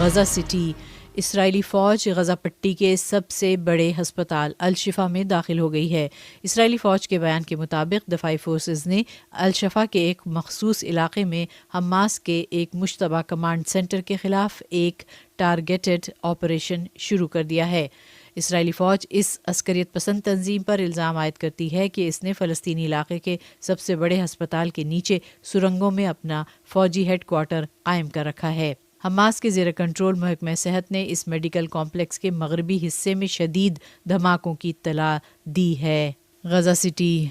Gaza city, اسرائیلی فوج غزہ پٹی کے سب سے بڑے ہسپتال الشفا میں داخل ہو گئی ہے۔ اسرائیلی فوج کے بیان کے مطابق دفاعی فورسز نے الشفا کے ایک مخصوص علاقے میں حماس کے ایک مشتبہ کمانڈ سینٹر کے خلاف ایک ٹارگیٹڈ آپریشن شروع کر دیا ہے۔ اسرائیلی فوج اس عسکریت پسند تنظیم پر الزام عائد کرتی ہے کہ اس نے فلسطینی علاقے کے سب سے بڑے ہسپتال کے نیچے سرنگوں میں اپنا فوجی ہیڈ کوارٹر قائم کر رکھا ہے۔ حماس کے زیر کنٹرول محکمہ صحت نے اس میڈیکل کمپلیکس کے مغربی حصے میں شدید دھماکوں کی اطلاع دی ہے۔ غزہ سٹی،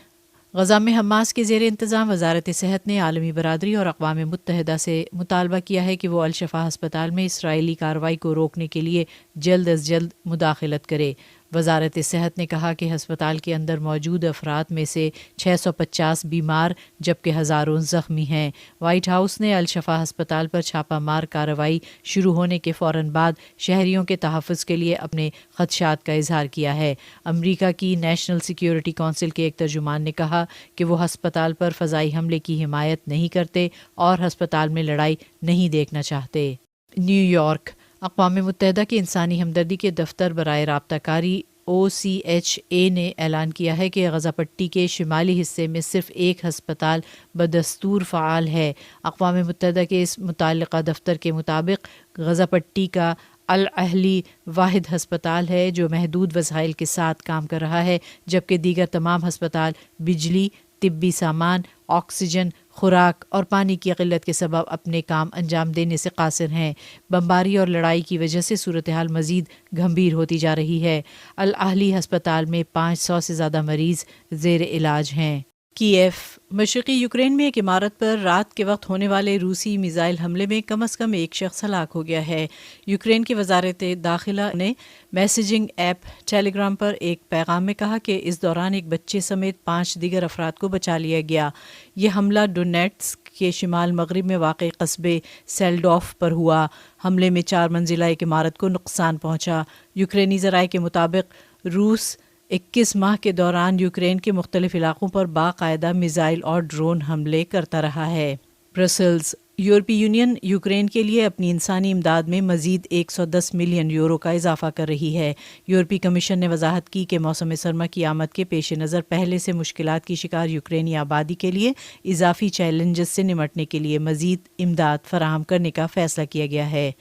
غزہ میں حماس کے زیر انتظام وزارت صحت نے عالمی برادری اور اقوام متحدہ سے مطالبہ کیا ہے کہ وہ الشفا ہسپتال میں اسرائیلی کارروائی کو روکنے کے لیے جلد از جلد مداخلت کرے۔ وزارت صحت نے کہا کہ ہسپتال کے اندر موجود افراد میں سے 650 بیمار جبکہ ہزاروں زخمی ہیں۔ وائٹ ہاؤس نے الشفا ہسپتال پر چھاپہ مار کارروائی شروع ہونے کے فوراً بعد شہریوں کے تحفظ کے لیے اپنے خدشات کا اظہار کیا ہے۔ امریکہ کی نیشنل سیکیورٹی کونسل کے ایک ترجمان نے کہا کہ وہ ہسپتال پر فضائی حملے کی حمایت نہیں کرتے اور ہسپتال میں لڑائی نہیں دیکھنا چاہتے۔ نیو یارک، اقوام متحدہ کے انسانی ہمدردی کے دفتر برائے رابطہ کاری OCHA نے اعلان کیا ہے کہ غزہ پٹی کے شمالی حصے میں صرف ایک ہسپتال بدستور فعال ہے۔ اقوام متحدہ کے اس متعلقہ دفتر کے مطابق غزہ پٹی کا الاہلی واحد ہسپتال ہے جو محدود وسائل کے ساتھ کام کر رہا ہے، جبکہ دیگر تمام ہسپتال بجلی، طبی سامان، آکسیجن، خوراک اور پانی کی قلت کے سبب اپنے کام انجام دینے سے قاصر ہیں۔ بمباری اور لڑائی کی وجہ سے صورتحال مزید گھمبیر ہوتی جا رہی ہے۔ الاہلی ہسپتال میں 500 سے زیادہ مریض زیر علاج ہیں۔ کیف، مشرقی یوکرین میں ایک عمارت پر رات کے وقت ہونے والے روسی میزائل حملے میں کم از کم ایک شخص ہلاک ہو گیا ہے۔ یوکرین کی وزارت داخلہ نے میسیجنگ ایپ ٹیلی گرام پر ایک پیغام میں کہا کہ اس دوران ایک بچے سمیت 5 دیگر افراد کو بچا لیا گیا۔ یہ حملہ ڈونیٹسک کے شمال مغرب میں واقع قصبے سیلڈوف پر ہوا۔ حملے میں 4 منزلہ ایک عمارت کو نقصان پہنچا۔ یوکرینی ذرائع کے مطابق روس 21 ماہ کے دوران یوکرین کے مختلف علاقوں پر باقاعدہ میزائل اور ڈرون حملے کرتا رہا ہے۔ برسلز، یورپی یونین یوکرین کے لیے اپنی انسانی امداد میں مزید 110 ملین یورو کا اضافہ کر رہی ہے۔ یورپی کمیشن نے وضاحت کی کہ موسم سرما کی آمد کے پیش نظر پہلے سے مشکلات کی شکار یوکرینی آبادی کے لیے اضافی چیلنجز سے نمٹنے کے لیے مزید امداد فراہم کرنے کا فیصلہ کیا گیا ہے۔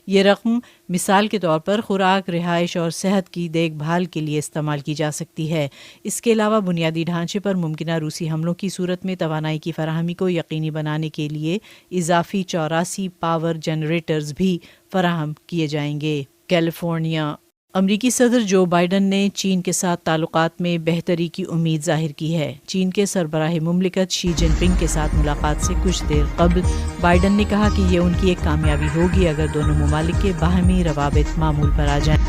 یہ رقم مثال کے طور پر خوراک، رہائش اور صحت کی دیکھ بھال کے لیے استعمال کی جا سکتی ہے۔ اس کے علاوہ بنیادی ڈھانچے پر ممکنہ روسی حملوں کی صورت میں توانائی کی فراہمی کو یقینی بنانے کے لیے اضافی 84 پاور جنریٹرز بھی فراہم کیے جائیں گے۔ کیلیفورنیا، امریکی صدر جو بائیڈن نے چین کے ساتھ تعلقات میں بہتری کی امید ظاہر کی ہے۔ چین کے سربراہ مملکت شی جن پنگ کے ساتھ ملاقات سے کچھ دیر قبل بائیڈن نے کہا کہ یہ ان کی ایک کامیابی ہوگی اگر دونوں ممالک کے باہمی روابط معمول پر آ جائیں۔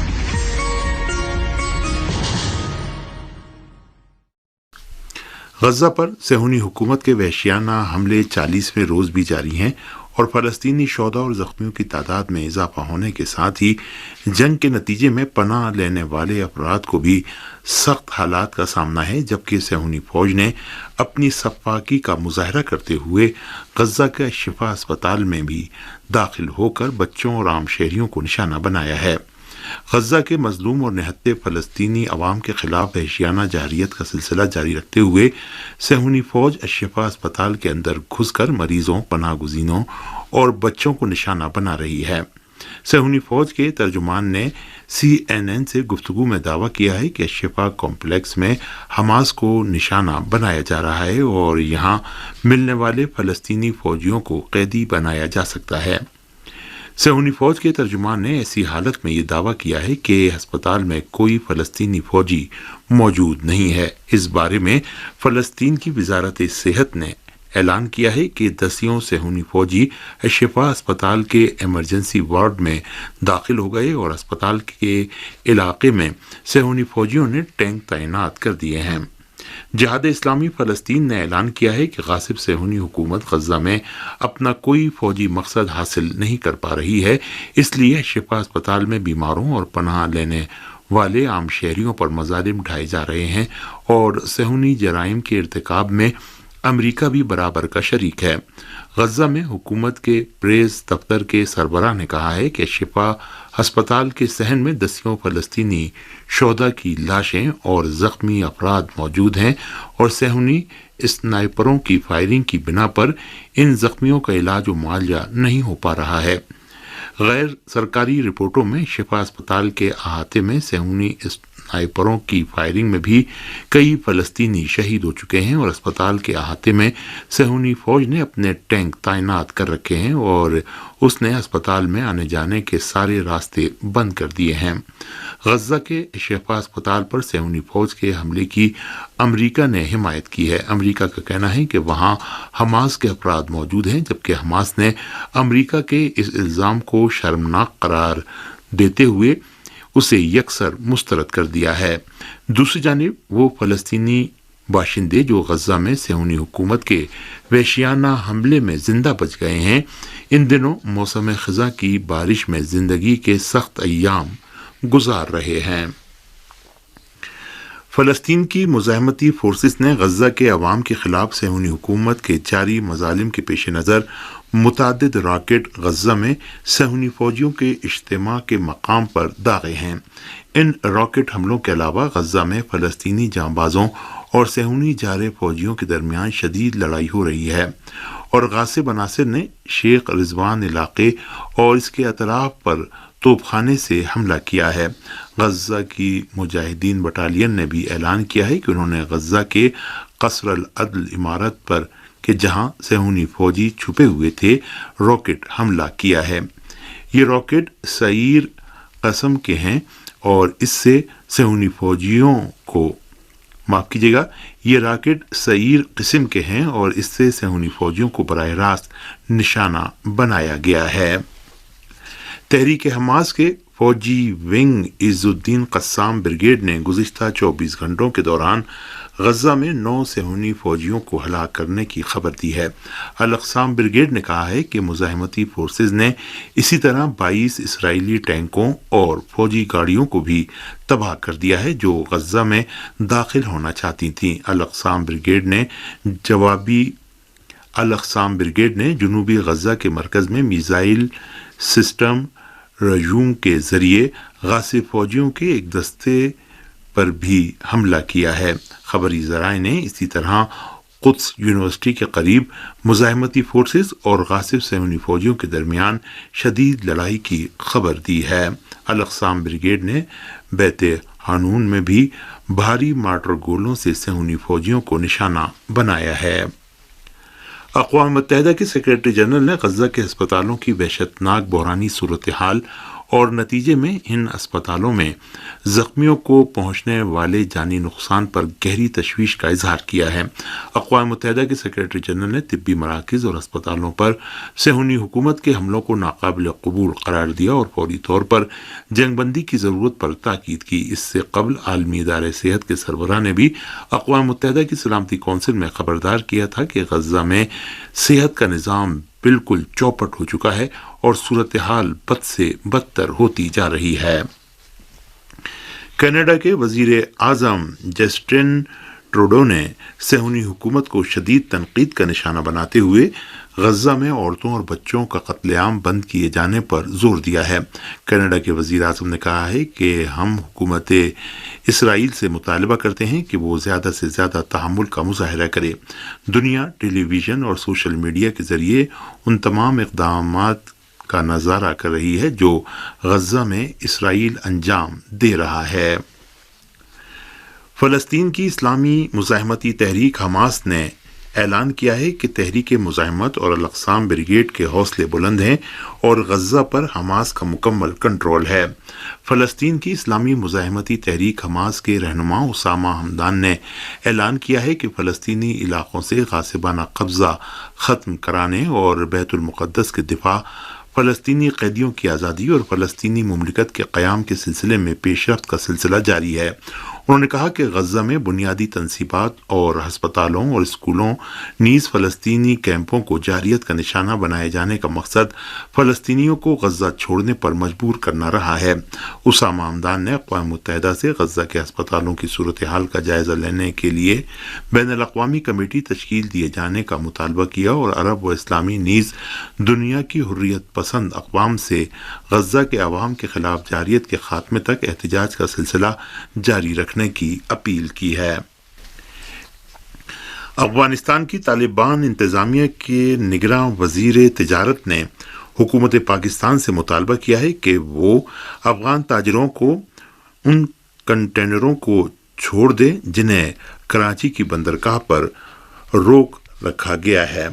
غزہ پر صہیونی حکومت کے وحشیانہ حملے 40ویں روز بھی جاری ہیں اور فلسطینی شہداء اور زخمیوں کی تعداد میں اضافہ ہونے کے ساتھ ہی جنگ کے نتیجے میں پناہ لینے والے افراد کو بھی سخت حالات کا سامنا ہے، جبکہ صہیونی فوج نے اپنی سفاکی کا مظاہرہ کرتے ہوئے غزہ کے شفا اسپتال میں بھی داخل ہو کر بچوں اور عام شہریوں کو نشانہ بنایا ہے۔ غزہ کے مظلوم اور نہتے فلسطینی عوام کے خلاف وحشیانہ جارحیت کا سلسلہ جاری رکھتے ہوئے صہیونی فوج الشفا اسپتال کے اندر گھس کر مریضوں، پناہ گزینوں اور بچوں کو نشانہ بنا رہی ہے۔ صہیونی فوج کے ترجمان نے CNN سے گفتگو میں دعویٰ کیا ہے کہ الشفا کمپلیکس میں حماس کو نشانہ بنایا جا رہا ہے اور یہاں ملنے والے فلسطینی فوجیوں کو قیدی بنایا جا سکتا ہے۔ صہیونی فوج کے ترجمان نے ایسی حالت میں یہ دعویٰ کیا ہے کہ ہسپتال میں کوئی فلسطینی فوجی موجود نہیں ہے۔ اس بارے میں فلسطین کی وزارت صحت نے اعلان کیا ہے کہ 10 صہیونی فوجی الشفا اسپتال کے ایمرجنسی وارڈ میں داخل ہو گئے اور اسپتال کے علاقے میں صہیونی فوجیوں نے ٹینک تعینات کر دیے ہیں۔ جہاد اسلامی فلسطین نے اعلان کیا ہے کہ غاصب صہیونی حکومت غزہ میں اپنا کوئی فوجی مقصد حاصل نہیں کر پا رہی ہے، اس لیے شفا اسپتال میں بیماروں اور پناہ لینے والے عام شہریوں پر مظالم ڈھائے جا رہے ہیں اور صہیونی جرائم کے ارتکاب میں امریکہ بھی برابر کا شریک ہے۔ غزہ میں حکومت کے پریس دفتر کے سربراہ نے کہا ہے کہ شفا ہسپتال کے صحن میں دسیوں فلسطینی شہداء کی لاشیں اور زخمی افراد موجود ہیں اور صہیونی اسنائپروں کی فائرنگ کی بنا پر ان زخمیوں کا علاج و معالجہ نہیں ہو پا رہا ہے۔ غیر سرکاری رپورٹوں میں شفا اسپتال کے احاطے میں صہیونی اسنائپروں کی فائرنگ میں بھی کئی فلسطینی شہید ہو چکے ہیں اور اسپتال کے احاطے میں صہیونی فوج نے اپنے ٹینک تعینات کر رکھے ہیں اور اس نے اسپتال میں آنے جانے کے سارے راستے بند کر دیے ہیں۔ غزہ کے شفا اسپتال پر صہیونی فوج کے حملے کی امریکہ نے حمایت کی ہے۔ امریکہ کا کہنا ہے کہ وہاں حماس کے افراد موجود ہیں، جبکہ حماس نے امریکہ کے اس الزام کو شرمناک قرار دیتے ہوئے اسے یکسر مسترد کر دیا ہے۔ دوسری جانب وہ فلسطینی باشندے جو غزہ میں صہیونی حکومت کے وحشیانہ حملے میں زندہ بچ گئے ہیں، ان دنوں موسم خزاں کی بارش میں زندگی کے سخت ایام گزار رہے ہیں۔ فلسطین کی مزاحمتی فورسز نے غزہ کے عوام کے خلاف صہیونی حکومت کے جاری مظالم کے پیش نظر متعدد راکٹ غزہ میں صہیونی فوجیوں کے اجتماع کے مقام پر داغے ہیں۔ ان راکٹ حملوں کے علاوہ غزہ میں فلسطینی جانبازوں اور صہیونی جارح فوجیوں کے درمیان شدید لڑائی ہو رہی ہے اور غاصب عناصر نے شیخ رضوان علاقے اور اس کے اطراف پر توپ خانے سے حملہ کیا ہے۔ غزہ کی مجاہدین بٹالین نے بھی اعلان کیا ہے کہ انہوں نے غزہ کے قصر العدل عمارت پر کہ جہاں صہیونی فوجی چھپے ہوئے تھے راکٹ حملہ کیا ہے۔ یہ راکٹ سعیر قسم کے ہیں اور اس سے صہیونی فوجیوں کو یہ راکٹ سعیر قسم کے ہیں اور اس سے صہیونی فوجیوں کو براہ راست نشانہ بنایا گیا ہے۔ تحریک حماس کے فوجی ونگ عز الدین قسام بریگیڈ نے گزشتہ 24 گھنٹوں کے دوران غزہ میں 9 صہیونی فوجیوں کو ہلاک کرنے کی خبر دی ہے۔ القسام بریگیڈ نے کہا ہے کہ مزاحمتی فورسز نے اسی طرح 22 اسرائیلی ٹینکوں اور فوجی گاڑیوں کو بھی تباہ کر دیا ہے جو غزہ میں داخل ہونا چاہتی تھیں۔ القسام بریگیڈ نے جنوبی غزہ کے مرکز میں میزائل سسٹم رجوم کے ذریعے غاصب فوجیوں کے ایک دستے پر بھی حملہ کیا ہے۔ خبری ذرائع نے اسی طرح قدس یونیورسٹی کے قریب مزاحمتی فورسز اور غاصب صہیونی فوجیوں کے درمیان شدید لڑائی کی خبر دی ہے۔ القسام بریگیڈ نے بیت حانون میں بھی بھاری مارٹر گولوں سے صہیونی فوجیوں کو نشانہ بنایا ہے۔ اقوام متحدہ کے سیکرٹری جنرل نے غزہ کے ہسپتالوں کی وحشتناک بحرانی صورتحال اور نتیجے میں ان اسپتالوں میں زخمیوں کو پہنچنے والے جانی نقصان پر گہری تشویش کا اظہار کیا ہے۔ اقوام متحدہ کے سیکرٹری جنرل نے طبی مراکز اور اسپتالوں پر صہیونی حکومت کے حملوں کو ناقابل قبول قرار دیا اور فوری طور پر جنگ بندی کی ضرورت پر تاکید کی۔ اس سے قبل عالمی ادارے صحت کے سربراہ نے بھی اقوام متحدہ کی سلامتی کونسل میں خبردار کیا تھا کہ غزہ میں صحت کا نظام بالکل چوپٹ ہو چکا ہے اور صورتحال بد سے بدتر ہوتی جا رہی ہے۔ کینیڈا کے وزیر اعظم جسٹن ٹروڈو نے صہیونی حکومت کو شدید تنقید کا نشانہ بناتے ہوئے غزہ میں عورتوں اور بچوں کا قتل عام بند کیے جانے پر زور دیا ہے۔ کینیڈا کے وزیر اعظم نے کہا ہے کہ ہم حکومت اسرائیل سے مطالبہ کرتے ہیں کہ وہ زیادہ سے زیادہ تحمل کا مظاہرہ کرے۔ دنیا ٹیلی ویژن اور سوشل میڈیا کے ذریعے ان تمام اقدامات کا نظارہ کر رہی ہے جو غزہ میں اسرائیل انجام دے رہا ہے۔ فلسطین کی اسلامی مزاحمتی تحریک حماس نے اعلان کیا ہے کہ تحریک مزاحمت اور القسام بریگیڈ کے حوصلے بلند ہیں اور غزہ پر حماس کا مکمل کنٹرول ہے۔ فلسطین کی اسلامی مزاحمتی تحریک حماس کے رہنما اسامہ حمدان نے اعلان کیا ہے کہ فلسطینی علاقوں سے غاصبانہ قبضہ ختم کرانے اور بیت المقدس کے دفاع، فلسطینی قیدیوں کی آزادی اور فلسطینی مملکت کے قیام کے سلسلے میں پیش رفت کا سلسلہ جاری ہے۔ انہوں نے کہا کہ غزہ میں بنیادی تنصیبات اور ہسپتالوں اور اسکولوں نیز فلسطینی کیمپوں کو جارحیت کا نشانہ بنائے جانے کا مقصد فلسطینیوں کو غزہ چھوڑنے پر مجبور کرنا رہا ہے۔ اسامہ حمدان نے اقوام متحدہ سے غزہ کے ہسپتالوں کی صورتحال کا جائزہ لینے کے لیے بین الاقوامی کمیٹی تشکیل دیے جانے کا مطالبہ کیا اور عرب و اسلامی نیز دنیا کی حریت پسند اقوام سے غزہ کے عوام کے خلاف جارحیت کے خاتمے تک احتجاج کا سلسلہ جاری رکھنے کی اپیل کی ہے۔ افغانستان کی طالبان انتظامیہ کے نگراں وزیر تجارت نے حکومت پاکستان سے مطالبہ کیا ہے کہ وہ افغان تاجروں کو ان کنٹینروں کو چھوڑ دے جنہیں کراچی کی بندرگاہ پر روک رکھا گیا ہے۔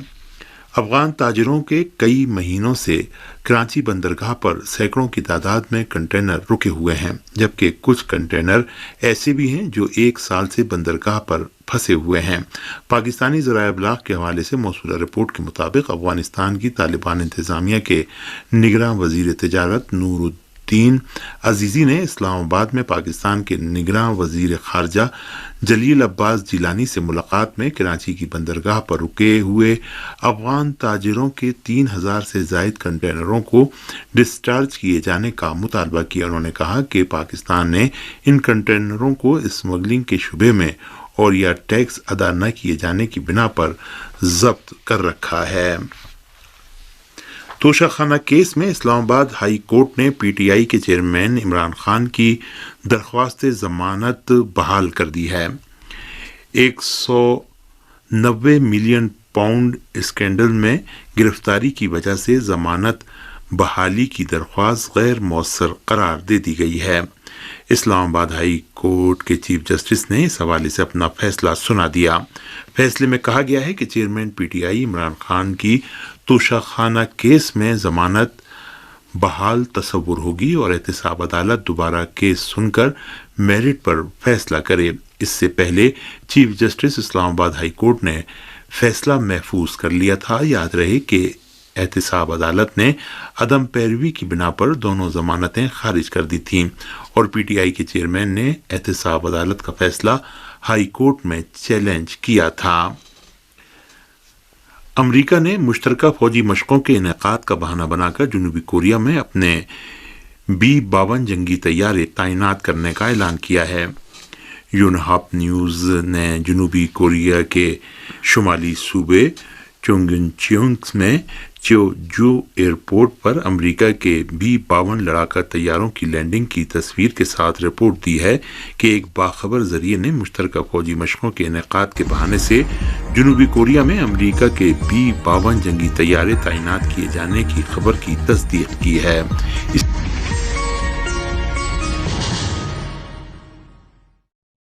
افغان تاجروں کے کئی مہینوں سے کراچی بندرگاہ پر سینکڑوں کی تعداد میں کنٹینر رکے ہوئے ہیں، جبکہ کچھ کنٹینر ایسے بھی ہیں جو 1 سال سے بندرگاہ پر پھنسے ہوئے ہیں۔ پاکستانی ذرائع ابلاغ کے حوالے سے موصولہ رپورٹ کے مطابق افغانستان کی طالبان انتظامیہ کے نگراں وزیر تجارت نور الدین عزیزی نے اسلام آباد میں پاکستان کے نگراں وزیر خارجہ جلیل عباس جیلانی سے ملاقات میں کراچی کی بندرگاہ پر رکے ہوئے افغان تاجروں کے 3000 سے زائد کنٹینروں کو ڈسچارج کیے جانے کا مطالبہ کیا۔ انہوں نے کہا کہ پاکستان نے ان کنٹینروں کو اسمگلنگ کے شبے میں اور یا ٹیکس ادا نہ کیے جانے کی بنا پر ضبط کر رکھا ہے۔ توشہ خانہ کیس میں اسلام آباد ہائی کورٹ نے پی ٹی آئی کے چیئرمین عمران خان کی درخواست ضمانت بحال کر دی ہے۔ 190 ملین پاؤنڈ اسکینڈل میں گرفتاری کی وجہ سے ضمانت بحالی کی درخواست غیر مؤثر قرار دے دی گئی ہے۔ اسلام آباد ہائی کورٹ کے چیف جسٹس نے اس حوالے سے اپنا فیصلہ سنا دیا۔ فیصلے میں کہا گیا ہے کہ chairman P T I Imran Khan کی توشہ خانہ کیس میں ضمانت بحال تصور ہوگی اور احتساب عدالت دوبارہ کیس سن کر میرٹ پر فیصلہ کرے۔ اس سے پہلے چیف جسٹس اسلام آباد ہائی کورٹ نے فیصلہ محفوظ کر لیا تھا۔ یاد رہے کہ احتساب عدالت نے عدم پیروی کی بنا پر دونوں ضمانتیں خارج کر دی تھیں اور پی ٹی آئی کے چیئرمین نے احتساب عدالت کا فیصلہ ہائی کورٹ میں چیلنج کیا تھا۔ امریکہ نے مشترکہ فوجی مشقوں کے انعقاد کا بہانہ بنا کر جنوبی کوریا میں اپنے B-52 جنگی طیارے تعینات کرنے کا اعلان کیا ہے۔ یونہاپ نیوز نے جنوبی کوریا کے شمالی صوبے چونگچونگ میں چیوجو ایئرپورٹ پر امریکہ کے B-52 لڑاکا طیاروں کی لینڈنگ کی تصویر کے ساتھ رپورٹ دی ہے کہ ایک باخبر ذریعے نے مشترکہ فوجی مشقوں کے انعقاد کے بہانے سے جنوبی کوریا میں امریکہ کے B-52 جنگی طیارے تعینات کیے جانے کی خبر کی تصدیق کی ہے۔